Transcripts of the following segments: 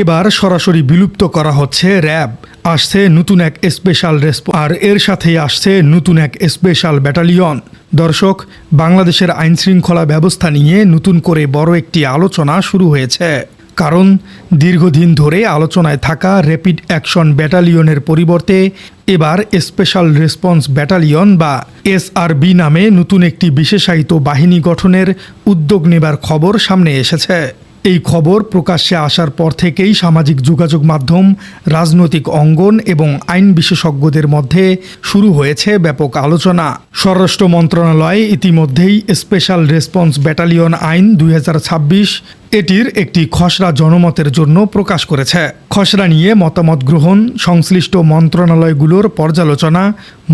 এবার সরাসরি বিলুপ্ত করা হচ্ছে র্যাব। আসছে নতুন এক স্পেশাল রেসপন্স, আর এর সাথেই আসছে নতুন এক স্পেশাল ব্যাটালিয়ন। দর্শক, বাংলাদেশের আইনশৃঙ্খলা ব্যবস্থা নিয়ে নতুন করে বড় একটি আলোচনা শুরু হয়েছে। কারণ দীর্ঘদিন ধরে আলোচনায় থাকা র্যাপিড অ্যাকশন ব্যাটালিয়নের পরিবর্তে এবার স্পেশাল রেসপন্স ব্যাটালিয়ন বা এসআরবি নামে নতুন একটি বিশেষায়িত বাহিনী গঠনের উদ্যোগ নেবার খবর সামনে এসেছে। এই খবর প্রকাশ্যে আসার পর থেকেই সামাজিক যোগাযোগ মাধ্যম, রাজনৈতিক অঙ্গন এবং আইন বিশেষজ্ঞদের মধ্যে শুরু হয়েছে ব্যাপক আলোচনা। স্বরাষ্ট্র মন্ত্রণালয় ইতিমধ্যেই স্পেশাল রেসপন্স ব্যাটালিয়ন আইন ২০২৬ এটির একটি খসড়া জনমতের জন্য প্রকাশ করেছে। খসড়া নিয়ে মতামত গ্রহণ, সংশ্লিষ্ট মন্ত্রণালয়গুলোর পর্যালোচনা,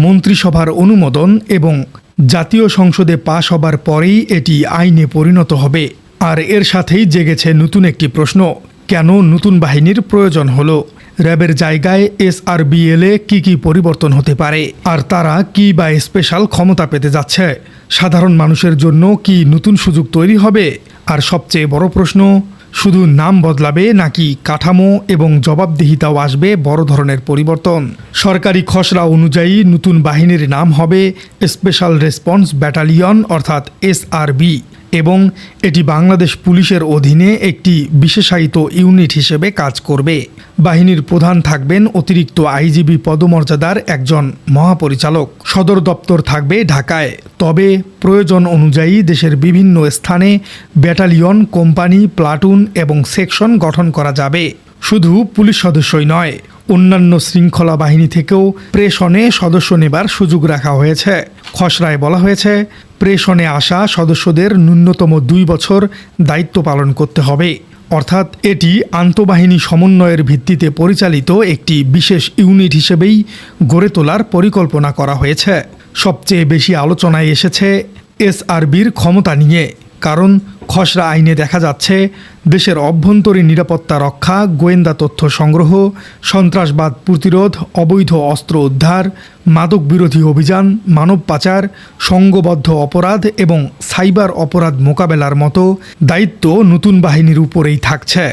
মন্ত্রিসভার অনুমোদন এবং জাতীয় সংসদে পাশ হবার পরেই এটি আইনে পরিণত হবে। আর এর সাথেই জেগেছে নতুন একটি প্রশ্ন, কেন নতুন বাহিনীর প্রয়োজন হলো? র্যাবের জায়গায় এসআরবিএলে কি পরিবর্তন হতে পারে? আর তারা কি বা স্পেশাল ক্ষমতা পেতে যাচ্ছে? সাধারণ মানুষের জন্য কি নতুন সুযোগ তৈরি হবে? আর সবচেয়ে বড় প্রশ্ন, শুধু নাম বদলাবে নাকি কাঠামো এবং জবাবদিহিতাও আসবে বড় ধরনের পরিবর্তন? সরকারি খসড়া অনুযায়ী নতুন বাহিনীর নাম হবে স্পেশাল রেসপন্স ব্যাটালিয়ন অর্থাৎ এসআরবি, এবং এটি বাংলাদেশ পুলিশের অধীনে একটি বিশেষায়িত ইউনিট হিসেবে কাজ করবে। বাহিনীর প্রধান থাকবেন অতিরিক্ত আইজিবি পদমর্যাদার একজন মহাপরিচালক। সদর দপ্তর থাকবে ঢাকায়, তবে প্রয়োজন অনুযায়ী দেশের বিভিন্ন স্থানে ব্যাটালিয়ন, কোম্পানি, প্লাটুন এবং সেকশন গঠন করা যাবে। শুধু পুলিশ সদস্যই নয়, অন্যান্য শৃঙ্খলা বাহিনী থেকেও প্রেষণে সদস্য নেবার সুযোগ রাখা হয়েছে। খসড়ায় বলা হয়েছে, প্রেষণে আসা সদস্যদের ন্যূনতম 2 বছর দায়িত্ব পালন করতে হবে, অর্থাৎ এটি আন্তঃবাহিনী সমন্বয়ের ভিত্তিতে পরিচালিত একটি বিশেষ ইউনিট হিসেবেই গড়ে তোলার পরিকল্পনা করা হয়েছে। সবচেয়ে বেশি আলোচনায় এসেছে এসআরবির ক্ষমতা নিয়ে, কারণ খসড়া আইনে দেখা যাচ্ছে দেশের অভ্যন্তরীণ নিরাপত্তা রক্ষা, গোয়েন্দা তথ্য সংগ্রহ, সন্ত্রাসবাদ প্রতিরোধ, অবৈধ অস্ত্র উদ্ধার, মাদক বিরোধী অভিযান, মানব পাচার, সংঘবদ্ধ অপরাধ এবং সাইবার অপরাধ মোকাবেলার মতো দায়িত্ব নতুন বাহিনীর উপরেই থাকছে।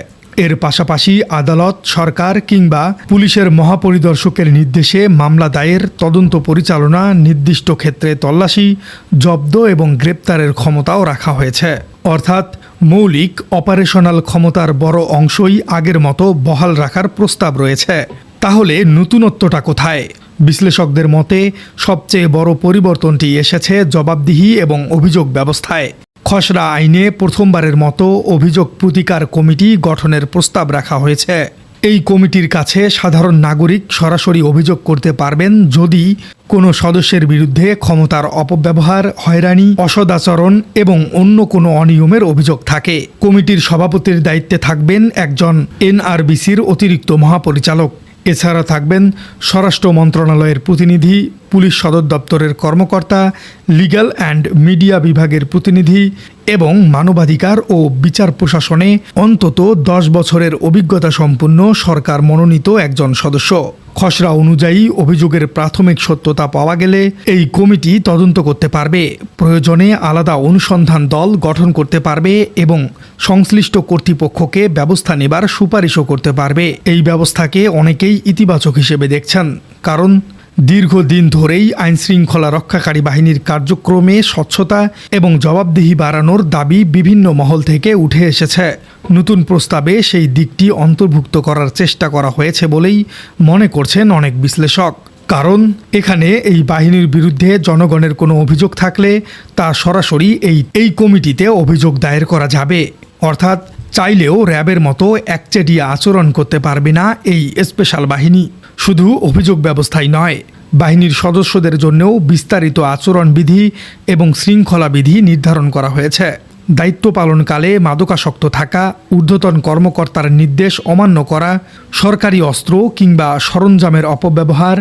এর পাশাপাশি আদালত, সরকার কিংবা পুলিশের মহাপরিদর্শকের নির্দেশে মামলা দায়ের, তদন্ত পরিচালনা, নির্দিষ্ট ক্ষেত্রে তল্লাশি, জব্দ এবং গ্রেপ্তারের ক্ষমতাও রাখা হয়েছে। অর্থাৎ মৌলিক অপারেশনাল ক্ষমতার বড় অংশই আগের মতো বহাল রাখার প্রস্তাব রয়েছে। তাহলে নতুনত্বটা কোথায়? বিশ্লেষকদের মতে সবচেয়ে বড় পরিবর্তনটি এসেছে জবাবদিহি এবং অভিযোগ ব্যবস্থায়। খসড়া আইনে প্রথমবারের মতো অভিযোগ প্রতিকার কমিটি গঠনের প্রস্তাব রাখা হয়েছে। এই কমিটির কাছে সাধারণ নাগরিক সরাসরি অভিযোগ করতে পারবেন যদি কোনো সদস্যের বিরুদ্ধে ক্ষমতার অপব্যবহার, হয়রানি, অসদাচরণ এবং অন্য কোনো অনিয়মের অভিযোগ থাকে। কমিটির সভাপতির দায়িত্বে থাকবেন একজন এনআরবিসির অতিরিক্ত মহাপরিচালক। এছাড়া থাকবেন স্বরাষ্ট্র মন্ত্রণালয়ের প্রতিনিধি, পুলিশ সদর দপ্তরের কর্মকর্তা, লিগ্যাল অ্যান্ড মিডিয়া বিভাগের প্রতিনিধি এবং মানবাধিকার ও বিচার প্রশাসনে অন্তত 10 বছরের অভিজ্ঞতা সম্পন্ন সরকার মনোনীত একজন সদস্য। খসড়া অনুযায়ী অভিযোগের প্রাথমিক সত্যতা পাওয়া গেলে এই কমিটি তদন্ত করতে পারবে, প্রয়োজনে আলাদা অনুসন্ধান দল গঠন করতে পারবে এবং সংশ্লিষ্ট কর্তৃপক্ষকে ব্যবস্থা নেবার সুপারিশও করতে পারবে। এই ব্যবস্থাকে অনেকেই ইতিবাচক হিসেবে দেখছেন, কারণ দীর্ঘদিন ধরেই আইনশৃঙ্খলা রক্ষাকারী বাহিনীর কার্যক্রমে স্বচ্ছতা এবং জবাবদিহি বাড়ানোর দাবি বিভিন্ন মহল থেকে উঠে এসেছে। নতুন প্রস্তাবে সেই দিকটি অন্তর্ভুক্ত করার চেষ্টা করা হয়েছে বলেই মনে করছেন অনেক বিশ্লেষক। কারণ এখানে এই বাহিনীর বিরুদ্ধে জনগণের কোনো অভিযোগ থাকলে তা সরাসরি এই কমিটিতে অভিযোগ দায়ের করা যাবে। অর্থাৎ চাইলেও র্যাবের মতো একচেটিয়া আচরণ করতে পারবে না এই স্পেশাল বাহিনী। শুধু অভিযোগ ব্যবস্থাই নয়, বাহিনীর সদস্যদের জন্যও বিস্তারিত আচরণবিধি এবং শৃঙ্খলা বিধি নির্ধারণ করা হয়েছে। দায়িত্ব পালনকালে মাদকাসক্ত থাকা, ঊর্ধ্বতন কর্মকর্তার নির্দেশ অমান্য করা, সরকারি অস্ত্র কিংবা সরঞ্জামের অপব্যবহার,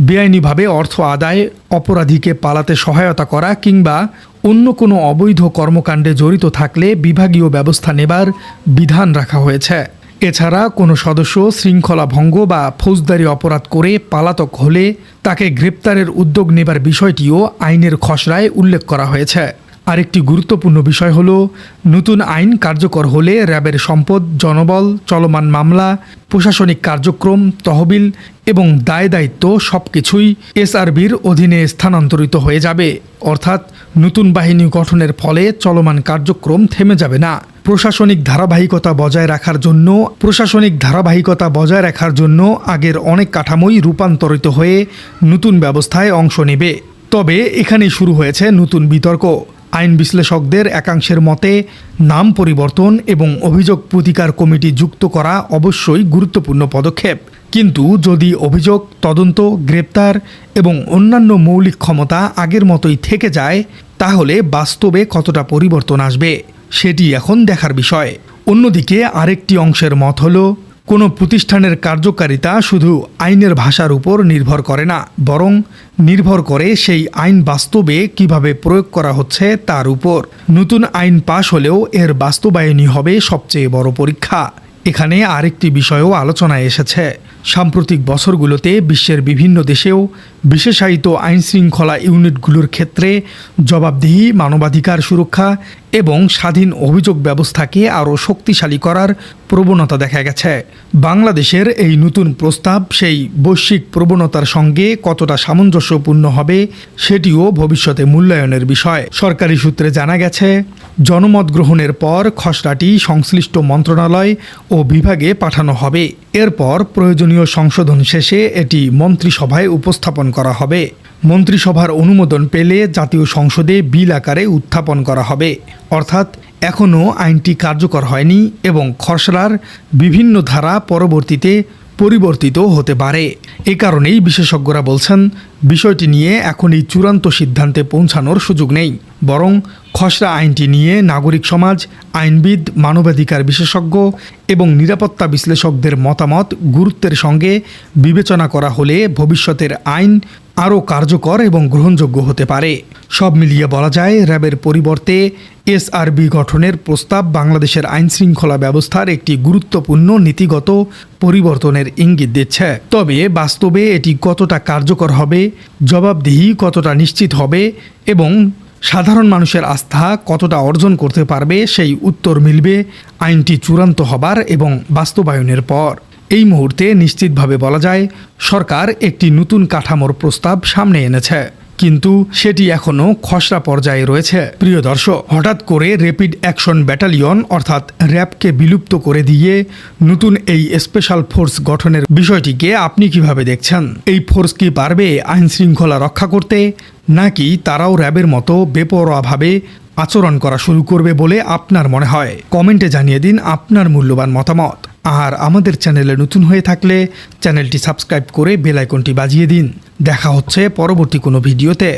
বেআইনিভাবে অর্থ আদায়, অপরাধীকে পালাতে সহায়তা করা কিংবা অন্য কোনো অবৈধ কর্মকাণ্ডে জড়িত থাকলে বিভাগীয় ব্যবস্থা নেবার বিধান রাখা হয়েছে। এছাড়া কোনো সদস্য শৃঙ্খলা ভঙ্গ বা ফৌজদারি অপরাধ করে পালাতক হলে তাকে গ্রেপ্তারের উদ্যোগ নেবার বিষয়টিও আইনের খসড়ায় উল্লেখ করা হয়েছে। আরেকটি গুরুত্বপূর্ণ বিষয় হলো নতুন আইন কার্যকর হলে র্যাবের সম্পদ, জনবল, চলমান মামলা, প্রশাসনিক কার্যক্রম, তহবিল এবং দায় দায়িত্ব সবকিছুই এসআরবির অধীনে স্থানান্তরিত হয়ে যাবে। অর্থাৎ নতুন বাহিনী গঠনের ফলে চলমান কার্যক্রম থেমে যাবে না। প্রশাসনিক ধারাবাহিকতা বজায় রাখার জন্য আগের অনেক কাঠামোই রূপান্তরিত হয়ে নতুন ব্যবস্থায় অংশ নেবে। তবে এখানেই শুরু হয়েছে নতুন বিতর্ক। আইন বিশ্লেষকদের একাংশের মতে নাম পরিবর্তন এবং অভিযোগ প্রতিকার কমিটি যুক্ত করা অবশ্যই গুরুত্বপূর্ণ পদক্ষেপ, কিন্তু যদি অভিযোগ, তদন্ত, গ্রেপ্তার এবং অন্যান্য মৌলিক ক্ষমতা আগের মতোই থেকে যায় তাহলে বাস্তবে কতটা পরিবর্তন আসবে সেটি এখন দেখার বিষয়। অন্যদিকে আরেকটি অংশের মত হলো কোনো প্রতিষ্ঠানের কার্যকারিতা শুধু আইনের ভাষার উপর নির্ভর করে না, বরং নির্ভর করে সেই আইন বাস্তবে কিভাবে প্রয়োগ করা হচ্ছে তার উপর। নতুন আইন পাশ হলেও এর বাস্তবায়নই হবে সবচেয়ে বড় পরীক্ষা। এখানে আরেকটি বিষয়ও আলোচনায় এসেছে। সাম্প্রতিক বছরগুলোতে বিশ্বের বিভিন্ন দেশেও বিশেষায়িত আইনশৃঙ্খলা ইউনিটগুলোর ক্ষেত্রে জবাবদিহি, মানবাধিকার সুরক্ষা এবং স্বাধীন অভিযোগ ব্যবস্থাকে আরও শক্তিশালী করার প্রবণতা দেখা গেছে। বাংলাদেশের এই নতুন প্রস্তাব সেই বৈশ্বিক প্রবণতার সঙ্গে কতটা সামঞ্জস্যপূর্ণ হবে সেটিও ভবিষ্যতে মূল্যায়নের বিষয়। সরকারি সূত্রে জানা গেছে, জনমত গ্রহণের পর খসড়াটি সংশ্লিষ্ট মন্ত্রণালয় ও বিভাগে পাঠানো হবে। এরপর প্রয়োজনীয় সংশোধন শেষে এটি মন্ত্রিসভায় উপস্থাপন করা হবে। মন্ত্রিসভার অনুমোদন পেলে জাতীয় সংসদে বিল আকারে উত্থাপন করা হবে। অর্থাৎ এখনও আইনটি কার্যকর হয়নি এবং খসড়ার বিভিন্ন ধারা পরবর্তীতে পরিবর্তিত হতে পারে। এ কারণেই বিশেষজ্ঞরা বলছেন, বিষয়টি নিয়ে এখনই চূড়ান্ত সিদ্ধান্তে পৌঁছানোর সুযোগ নেই, বরং খসড়া আইনটি নিয়ে নাগরিক সমাজ, আইনবিদ, মানবাধিকার বিশেষজ্ঞ এবং নিরাপত্তা বিশ্লেষকদের মতামত গুরুত্বের সঙ্গে বিবেচনা করা হলে ভবিষ্যতের আইন আরও কার্যকর এবং গ্রহণযোগ্য হতে পারে। সব মিলিয়ে বলা যায়, র্যাবের পরিবর্তে এসআরবি গঠনের প্রস্তাব বাংলাদেশের আইনশৃঙ্খলা ব্যবস্থার একটি গুরুত্বপূর্ণ নীতিগত পরিবর্তনের ইঙ্গিত দিচ্ছে। তবে বাস্তবে এটি কতটা কার্যকর হবে, জবাবদিহি কতটা নিশ্চিত হবে এবং সাধারণ মানুষের আস্থা কতটা অর্জন করতে পারবে সেই উত্তর মিলবে আইনটি চূড়ান্ত হবার এবং বাস্তবায়নের পর। এই মুহূর্তে নিশ্চিতভাবে বলা যায়, সরকার একটি নতুন কাঠামোর প্রস্তাব সামনে এনেছে, কিন্তু সেটি এখনও খসড়া পর্যায়ে রয়েছে। প্রিয় দর্শক, হঠাৎ করে র্যাপিড অ্যাকশন ব্যাটালিয়ন অর্থাৎ র্যাবকে বিলুপ্ত করে দিয়ে নতুন এই স্পেশাল ফোর্স গঠনের বিষয়টিকে আপনি কিভাবে দেখছেন? এই ফোর্স কি পারবে আইন শৃঙ্খলা রক্ষা করতে, নাকি তারাও র্যাবের মতো বেপরোয়াভাবে আচরণ করা শুরু করবে বলে আপনার মনে হয়? কমেন্টে জানিয়ে দিন আপনার মূল্যবান মতামত। আর আমাদের চ্যানেলে নতুন হয়ে থাকলে চ্যানেলটি সাবস্ক্রাইব করে বেল আইকনটি বাজিয়ে দিন। দেখা হচ্ছে পরবর্তী কোনো ভিডিওতে।